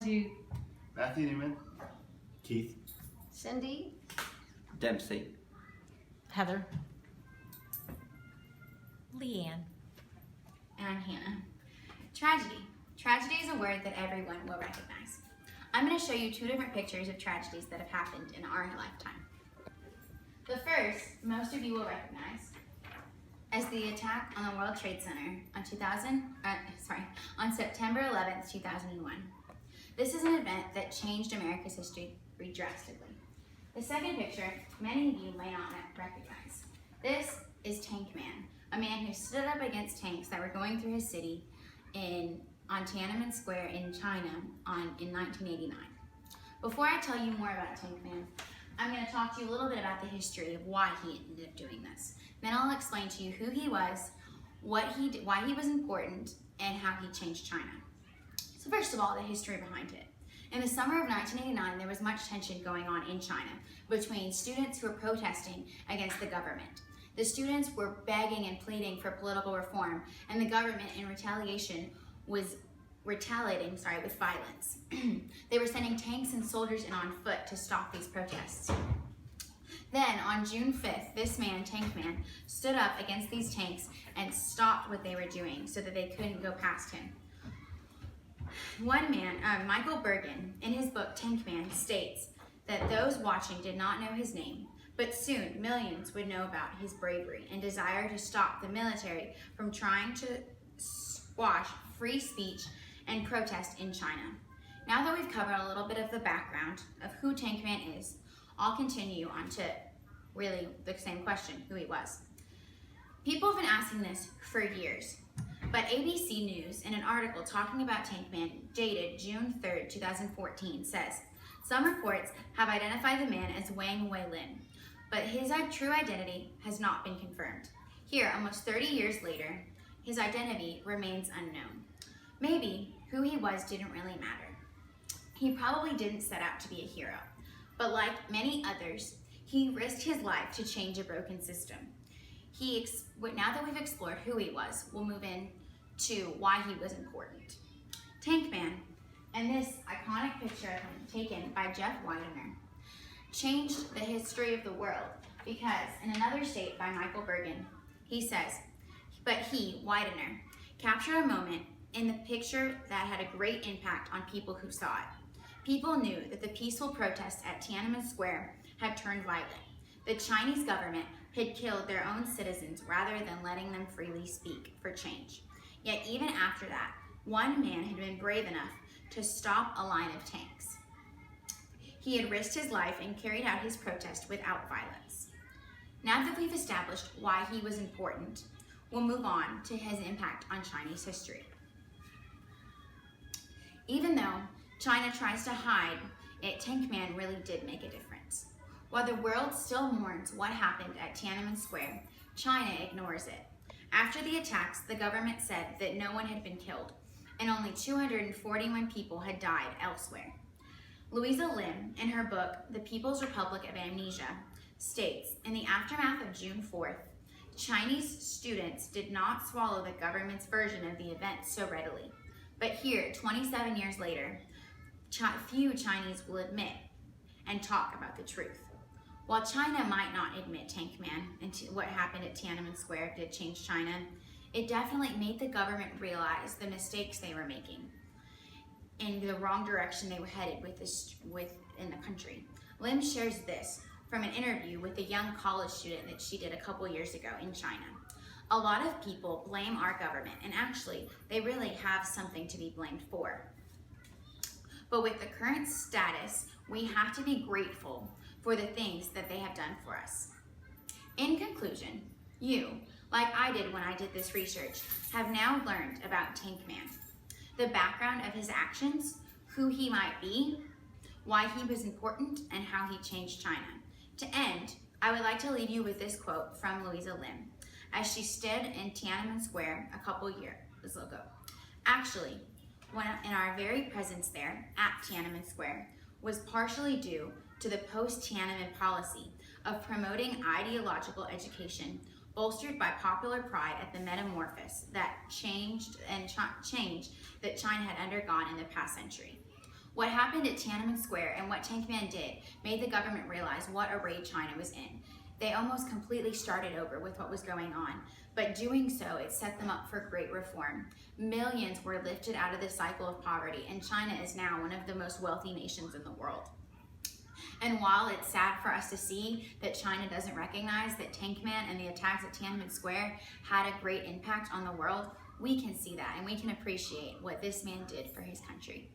Duke. Matthew Newman. Keith. Cindy. Dempsey. Heather. Leanne. And I'm Hannah. Tragedy. Tragedy is a word that everyone will recognize. I'm going to show you two different pictures of tragedies that have happened in our lifetime. The first, most of you will recognize as the attack on the World Trade Center on September 11th, 2001. This is an event that changed America's history drastically. The second picture, many of you may not recognize. This is Tank Man, a man who stood up against tanks that were going through his city on Tiananmen Square in China in 1989. Before I tell you more about Tank Man, I'm going to talk to you a little bit about the history of why he ended up doing this. Then I'll explain to you who he was, what he did, why he was important, and how he changed China. So first of all, the history behind it. In the summer of 1989, there was much tension going on in China between students who were protesting against the government. The students were begging and pleading for political reform, and the government, in retaliation, was retaliating with violence. They were sending tanks and soldiers in on foot to stop these protests. Then, on June 5th, this man, Tank Man, stood up against these tanks and stopped what they were doing so that they couldn't go past him. One man, Michael Bergen, in his book Tank Man, states that those watching did not know his name, but soon millions would know about his bravery and desire to stop the military from trying to squash free speech and protest in China. Now that we've covered a little bit of the background of who Tank Man is, I'll continue on to really the same question, who he was. People have been asking this for years, but ABC News, in an article talking about Tank Man dated June 3rd, 2014, says, some reports have identified the man as Wang Weilin, but his true identity has not been confirmed. Here, almost 30 years later, his identity remains unknown. Maybe who he was didn't really matter. He probably didn't set out to be a hero, but like many others, he risked his life to change a broken system. Now that we've explored who he was, we'll move in to why he was important. Tank Man, and this iconic picture of him taken by Jeff Widener, changed the history of the world because in another state by Michael Bergen, he says, but he, Widener, captured a moment in the picture that had a great impact on people who saw it. People knew that the peaceful protests at Tiananmen Square had turned violent. The Chinese government had killed their own citizens rather than letting them freely speak for change. Yet even after that, one man had been brave enough to stop a line of tanks. He had risked his life and carried out his protest without violence. Now that we've established why he was important, we'll move on to his impact on Chinese history. Even though China tries to hide it, Tank Man really did make a difference. While the world still mourns what happened at Tiananmen Square, China ignores it. After the attacks, the government said that no one had been killed, and only 241 people had died elsewhere. Louisa Lim, in her book, The People's Republic of Amnesia, states, in the aftermath of June 4th, Chinese students did not swallow the government's version of the event so readily. But here, 27 years later, few Chinese will admit and talk about the truth. While China might not admit Tank Man and what happened at Tiananmen Square did change China, it definitely made the government realize the mistakes they were making and the wrong direction they were headed in the country. Lim shares this from an interview with a young college student that she did a couple years ago in China. A lot of people blame our government, and actually, they really have something to be blamed for. But with the current status, we have to be grateful for the things that they have done for us. In conclusion, you, like I did when I did this research, have now learned about Tank Man, the background of his actions, who he might be, why he was important, and how he changed China. To end, I would like to leave you with this quote from Louisa Lim, as she stood in Tiananmen Square a couple years ago. Actually, in our very presence there at Tiananmen Square was partially due to the post-Tiananmen policy of promoting ideological education bolstered by popular pride at the metamorphosis that change that China had undergone in the past century. What happened at Tiananmen Square and what Tank Man did made the government realize what a raid China was in. They almost completely started over with what was going on, but doing so, it set them up for great reform. Millions were lifted out of the cycle of poverty, and China is now one of the most wealthy nations in the world. And while it's sad for us to see that China doesn't recognize that Tank Man and the attacks at Tiananmen Square had a great impact on the world, we can see that and we can appreciate what this man did for his country.